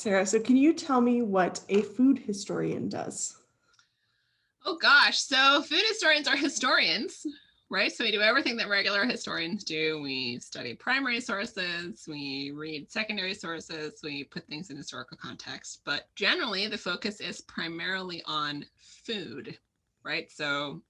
Sarah, so can you tell me what a food historian does? Oh gosh, so food historians are historians, right? So we do everything that regular historians do. We study primary sources, we read secondary sources, we put things in historical context, but generally the focus is primarily on food, right? So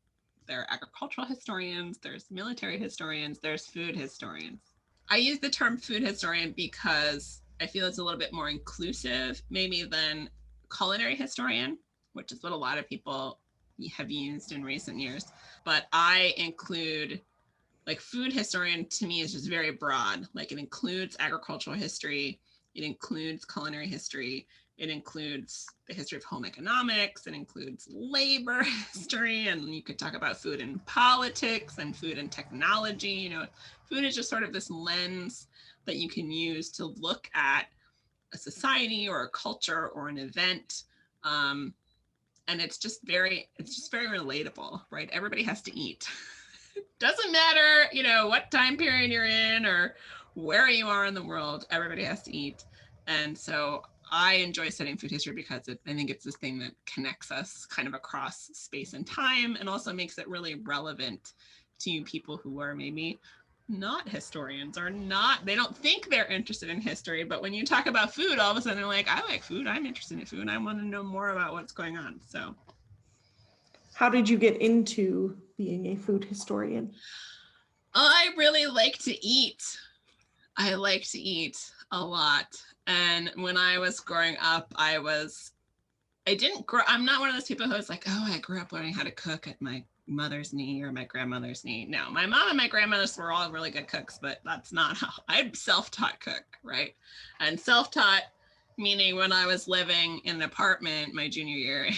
there are agricultural historians, there's military historians, there's food historians. I use the term food historian because I feel it's a little bit more inclusive, maybe than culinary historian, which is what a lot of people have used in recent years. But I include, like, food historian to me is just very broad. Like, it includes agricultural history, it includes culinary history, it includes the history of home economics, it includes labor history, and you could talk about food and politics and food and technology. You know, food is just sort of this lens that you can use to look at a society or a culture or an event. And it's just very relatable, right? Everybody has to eat. Doesn't matter, you know, what time period you're in or where you are in the world, everybody has to eat. And so I enjoy studying food history because I think it's this thing that connects us kind of across space and time, and also makes it really relevant to people who are maybe not historians or they don't think they're interested in history. But when you talk about food, all of a sudden they're like, I like food, I'm interested in food, I want to know more about what's going on. So how did you get into being a food historian? I really like to eat. I like to eat a lot. And when I was growing up, I'm not one of those people who's like, oh, I grew up learning how to cook at my mother's knee or my grandmother's knee. No, my mom and my grandmothers were all really good cooks, but that's not how I'm self-taught cook, right? And self-taught meaning when I was living in an apartment my junior year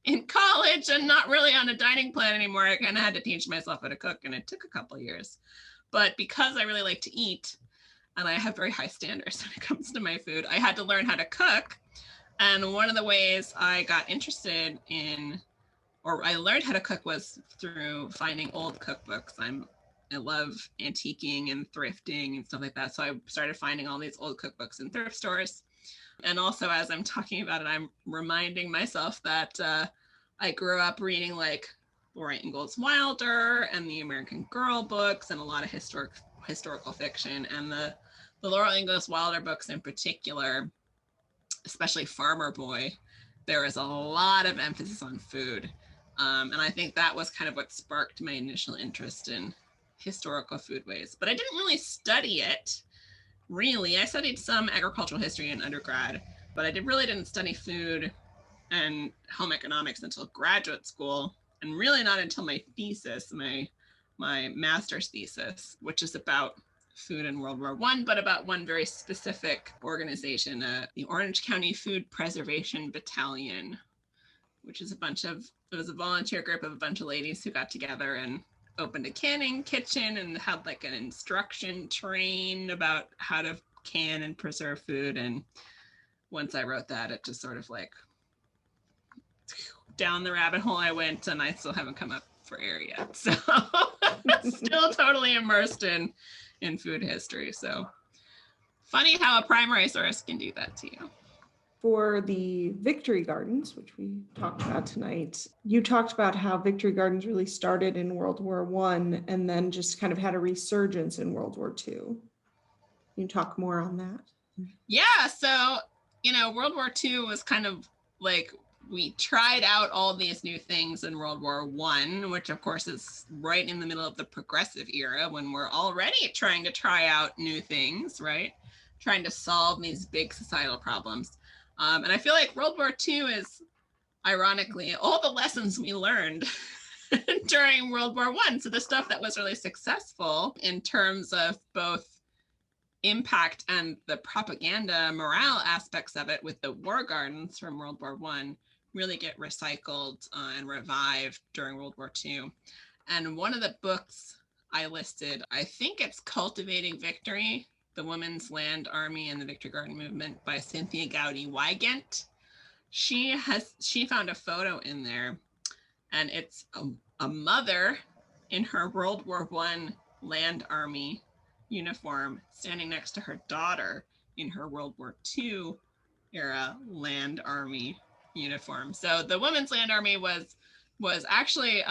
in college and not really on a dining plan anymore, I kind of had to teach myself how to cook, and it took a couple of years. But because I really like to eat and I have very high standards when it comes to my food, I had to learn how to cook. And one of the ways I got interested in, or I learned how to cook, was through finding old cookbooks. I love antiquing and thrifting and stuff like that. So I started finding all these old cookbooks in thrift stores. And also, as I'm talking about it, I'm reminding myself that I grew up reading like Laura Ingalls Wilder and the American Girl books and a lot of historical fiction. And the Laura Ingalls Wilder books in particular, especially Farmer Boy, there is a lot of emphasis on food. And I think that was kind of what sparked my initial interest in historical foodways. But I didn't really study it. Really, I studied some agricultural history in undergrad, but I really didn't study food and home economics until graduate school, and really not until my thesis, my master's thesis, which is about food in World War I, but about one very specific organization, the Orange County Food Preservation Battalion, which is it was a volunteer group of a bunch of ladies who got together and opened a canning kitchen and had like an instruction train about how to can and preserve food. And once I wrote that, it just sort of like down the rabbit hole I went, and I still haven't come up for air yet. So still totally immersed in food history. So funny how a primary source can do that to you. For the Victory Gardens, which we talked about tonight, you talked about how Victory Gardens really started in World War I and then just kind of had a resurgence in World War II. Can you talk more on that? Yeah, so, you know, World War II was kind of like, we tried out all these new things in World War I, which of course is right in the middle of the progressive era when we're already trying to try out new things, right? Trying to solve these big societal problems. And I feel like World War II is, ironically, all the lessons we learned during World War I. So the stuff that was really successful in terms of both impact and the propaganda morale aspects of it with the war gardens from World War I really get recycled and revived during World War II. And one of the books I listed, I think it's Cultivating Victory, The Women's Land Army and the Victory Garden Movement by Cynthia Gowdy Wygant. She found a photo in there, and it's a mother in her World War I Land Army uniform standing next to her daughter in her World War II era land army uniform. So the Women's Land Army was actually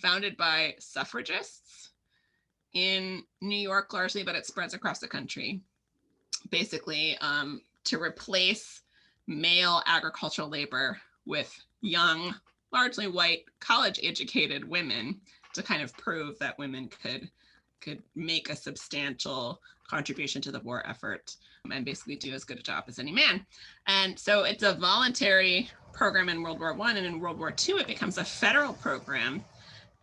founded by suffragists in New York largely, but it spreads across the country. Basically, to replace male agricultural labor with young, largely white, college-educated women, to kind of prove that women could make a substantial contribution to the war effort and basically do as good a job as any man. And so it's a voluntary program in World War I, and in World War II, it becomes a federal program.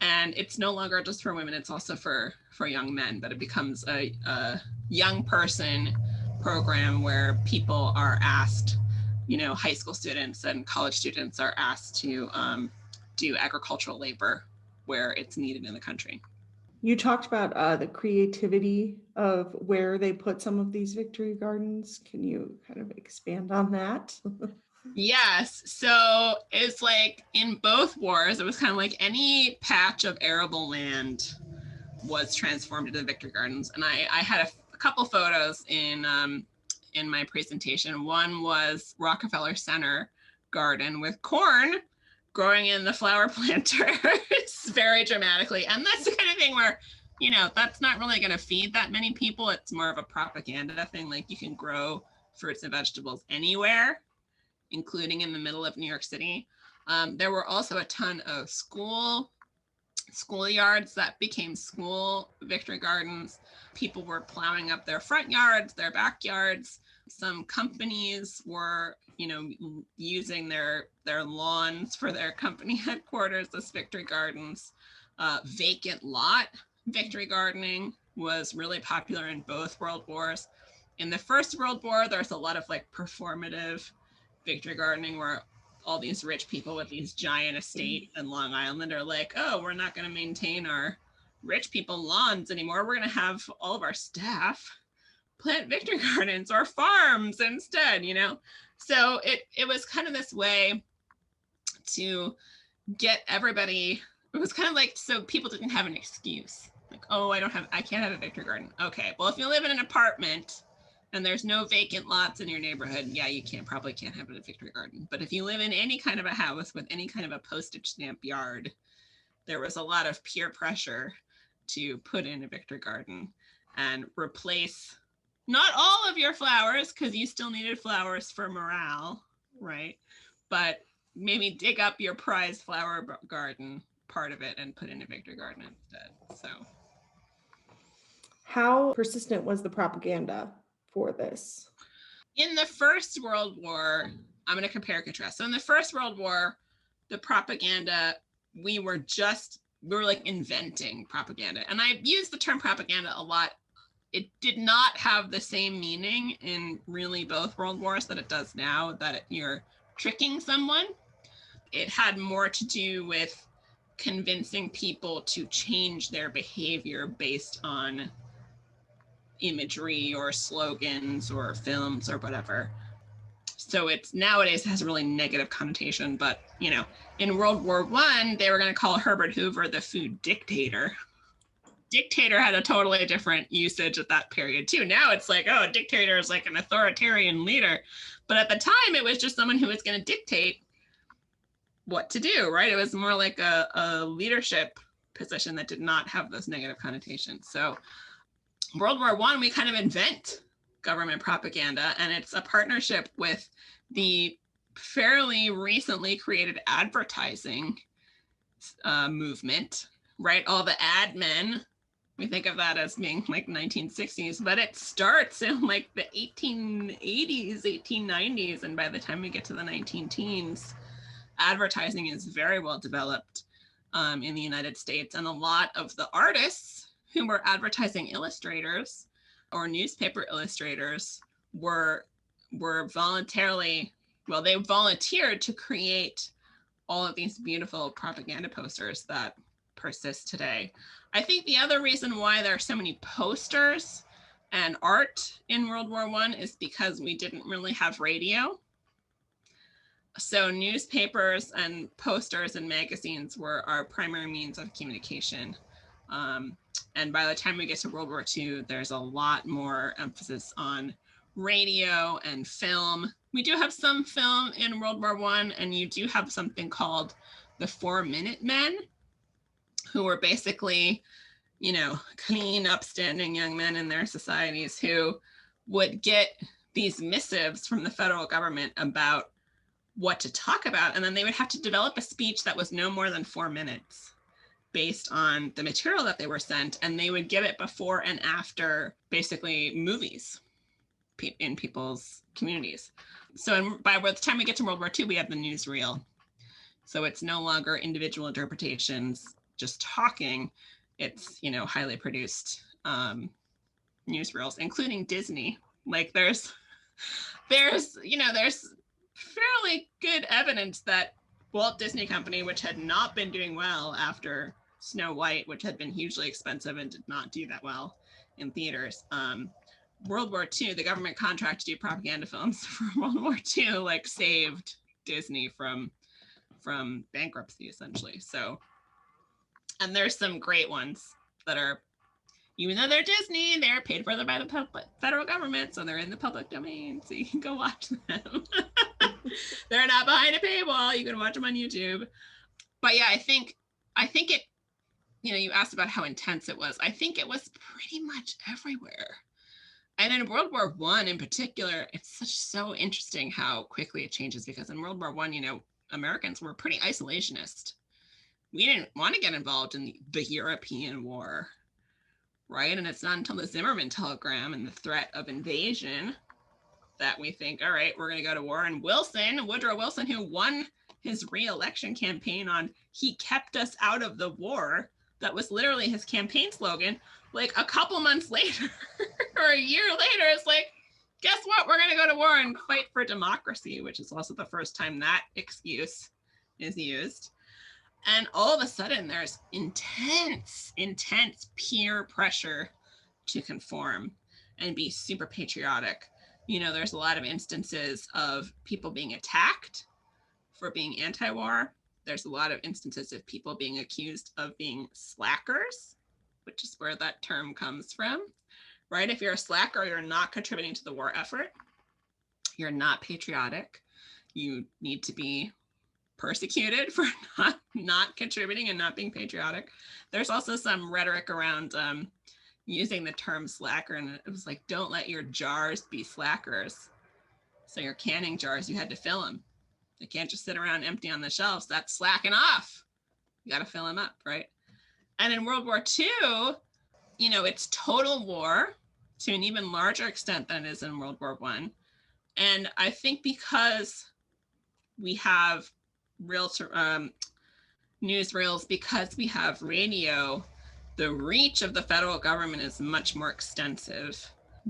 And it's no longer just for women, it's also for young men, but it becomes a young person program where people are asked, high school students and college students are asked to do agricultural labor where it's needed in the country. You talked about the creativity of where they put some of these victory gardens. Can you kind of expand on that? Yes. So it's like in both wars, it was kind of like any patch of arable land was transformed into the victory gardens. And I had a couple photos in my presentation. One was Rockefeller Center garden with corn growing in the flower planters very dramatically. And that's the kind of thing where, that's not really going to feed that many people. It's more of a propaganda thing. Like, you can grow fruits and vegetables anywhere, including in the middle of New York City. There were also a ton of schoolyards that became school victory gardens. People were plowing up their front yards, their backyards. Some companies were, using their lawns for their company headquarters as victory gardens. Vacant lot victory gardening was really popular in both world wars. In the First World War, there's a lot of like performative victory gardening where all these rich people with these giant estates in Long Island are like, oh, we're not going to maintain our rich people lawns anymore. We're going to have all of our staff plant victory gardens or farms instead, So it was kind of this way to get everybody, it was kind of like, so people didn't have an excuse. Like, oh, I can't have a victory garden. Okay, well, if you live in an apartment and there's no vacant lots in your neighborhood, yeah, you probably can't have a victory garden. But if you live in any kind of a house with any kind of a postage stamp yard, there was a lot of peer pressure to put in a victory garden and replace not all of your flowers, because you still needed flowers for morale, right? But maybe dig up your prized flower garden part of it and put in a victory garden instead. So, how persistent was the propaganda for this? In the First World War, I'm going to compare and contrast. So in the First World War, the propaganda, we were like inventing propaganda. And I use the term propaganda a lot. It did not have the same meaning in really both world wars that it does now, that you're tricking someone. It had more to do with convincing people to change their behavior based on imagery or slogans or films or whatever. So it's nowadays has a really negative connotation, but in World War I, they were going to call Herbert Hoover the food dictator. Dictator had a totally different usage at that period too. Now it's like, oh, a dictator is like an authoritarian leader. But at the time, it was just someone who was going to dictate what to do, right? It was more like a leadership position that did not have those negative connotations. So World War I, we kind of invent government propaganda, and it's a partnership with the fairly recently created advertising movement, right? All the ad men, we think of that as being like 1960s, but it starts in like the 1880s, 1890s. And by the time we get to the 19-teens, advertising is very well developed in the United States. And a lot of the artists who were advertising illustrators or newspaper illustrators were voluntarily, well, they volunteered to create all of these beautiful propaganda posters that persist today. I think the other reason why there are so many posters and art in World War I is because we didn't really have radio. So newspapers and posters and magazines were our primary means of communication. And by the time we get to World War II, there's a lot more emphasis on radio and film We do have some film in World War I, and you do have something called the 4-Minute Men, who were basically, clean, upstanding young men in their societies who would get these missives from the federal government about what to talk about. And then they would have to develop a speech that was no more than 4 minutes based on the material that they were sent. And they would give it before and after basically movies in people's communities. So by the time we get to World War II, we have the newsreel. So it's no longer individual interpretations, just talking. It's, highly produced newsreels, including Disney. Like there's fairly good evidence that Walt Disney Company, which had not been doing well after Snow White, which had been hugely expensive and did not do that well in theaters. World War II, the government contract to do propaganda films for World War II, like saved Disney from bankruptcy, essentially. So, and there's some great ones that are, even though they're Disney, they're paid for by the federal government, so they're in the public domain, so you can go watch them. They're not behind a paywall. You can watch them on YouTube. But yeah, I think it, you asked about how intense it was. I think it was pretty much everywhere. And in World War I in particular, it's so interesting how quickly it changes, because in World War I, Americans were pretty isolationist. We didn't want to get involved in the European war, right? And it's not until the Zimmerman telegram and the threat of invasion that we think, all right, we're going to go to war. And Woodrow Wilson, who won his re-election campaign on "He kept us out of the war," that was literally his campaign slogan, like a couple months later or a year later, it's like, guess what? We're going to go to war and fight for democracy, which is also the first time that excuse is used. And all of a sudden, there's intense peer pressure to conform and be super patriotic. There's a lot of instances of people being attacked for being anti-war. There's a lot of instances of people being accused of being slackers, which is where that term comes from, right? If you're a slacker, you're not contributing to the war effort. You're not patriotic. You need to be persecuted for not contributing and not being patriotic. There's also some rhetoric around using the term slacker, and it was like, don't let your jars be slackers. So your canning jars, you had to fill them. They can't just sit around empty on the shelves. That's slacking off. You got to fill them up, right? And in World War II, it's total war to an even larger extent than it is in World War I. And I think because we have real newsreels, because we have radio, the reach of the federal government is much more extensive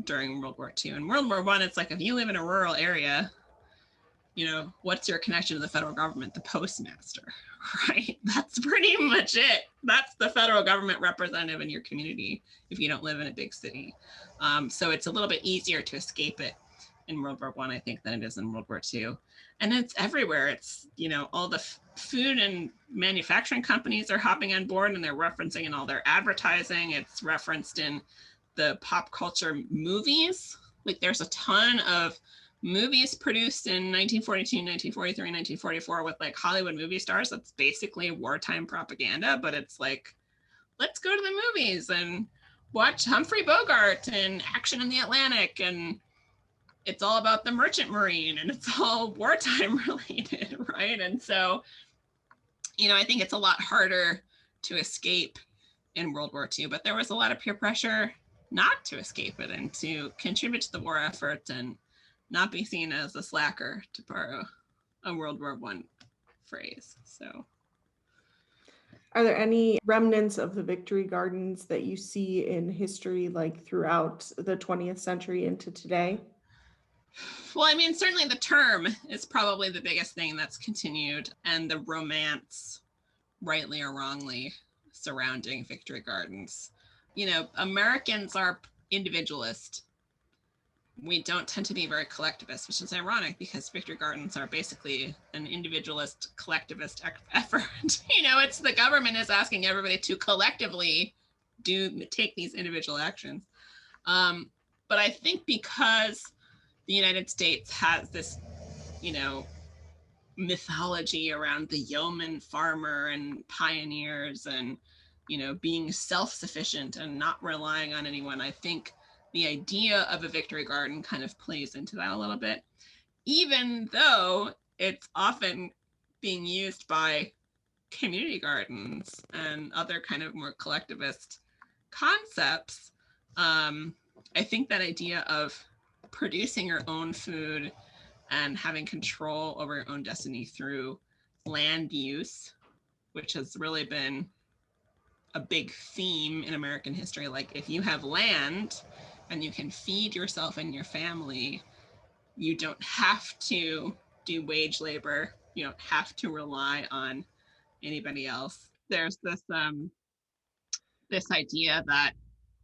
during World War II. In World War I, it's like, if you live in a rural area, what's your connection to the federal government? The postmaster, right? That's pretty much it. That's the federal government representative in your community if you don't live in a big city. So it's a little bit easier to escape it in World War I think, than it is in World War II. And it's everywhere. It's, all the food and manufacturing companies are hopping on board, and they're referencing in all their advertising. It's referenced in the pop culture movies. Like there's a ton of movies produced in 1942, 1943, 1944 with like Hollywood movie stars. That's basically wartime propaganda, but it's like, let's go to the movies and watch Humphrey Bogart and Action in the Atlantic, and it's all about the Merchant Marine, and it's all wartime related, right? And so, I think it's a lot harder to escape in World War II, but there was a lot of peer pressure not to escape it and to contribute to the war effort and not be seen as a slacker, to borrow a World War I phrase. So, are there any remnants of the Victory Gardens that you see in history, like throughout the 20th century into today? Well, I mean, certainly the term is probably the biggest thing that's continued, and the romance, rightly or wrongly, surrounding Victory Gardens. Americans are individualist. We don't tend to be very collectivist, which is ironic because Victory Gardens are basically an individualist, collectivist effort. It's the government is asking everybody to collectively take these individual actions. But I think because the United States has this you know, mythology around the yeoman farmer and pioneers and, you know, being self-sufficient and not relying on anyone. I think the idea of a victory garden kind of plays into that a little bit, even though it's often being used by community gardens and other kind of more collectivist concepts. I think that idea of producing your own food and having control over your own destiny through land use, which has really been a big theme in American history. Like, if you have land and you can feed yourself and your family, you don't have to do wage labor. You don't have to rely on anybody else. There's this idea that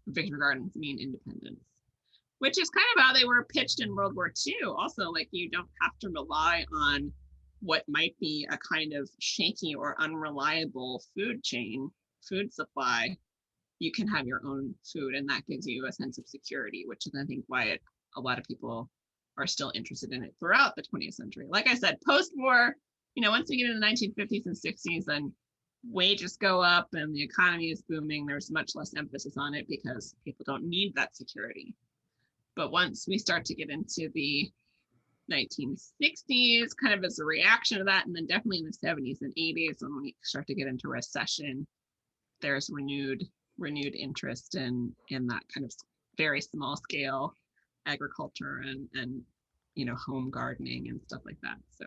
victory gardens mean independence, which is kind of how they were pitched in World War II. Also, like, you don't have to rely on what might be a kind of shaky or unreliable food supply. You can have your own food, and that gives you a sense of security, which is, I think, why a lot of people are still interested in it throughout the 20th century. Like I said, post-war, you know, once we get into the 1950s and 60s, then wages go up and the economy is booming. There's much less emphasis on it because people don't need that security. But once we start to get into the 1960s, kind of as a reaction to that, and then definitely in the 70s and 80s, when we start to get into recession, there's renewed interest in that kind of very small scale agriculture and you know, home gardening and stuff like that. So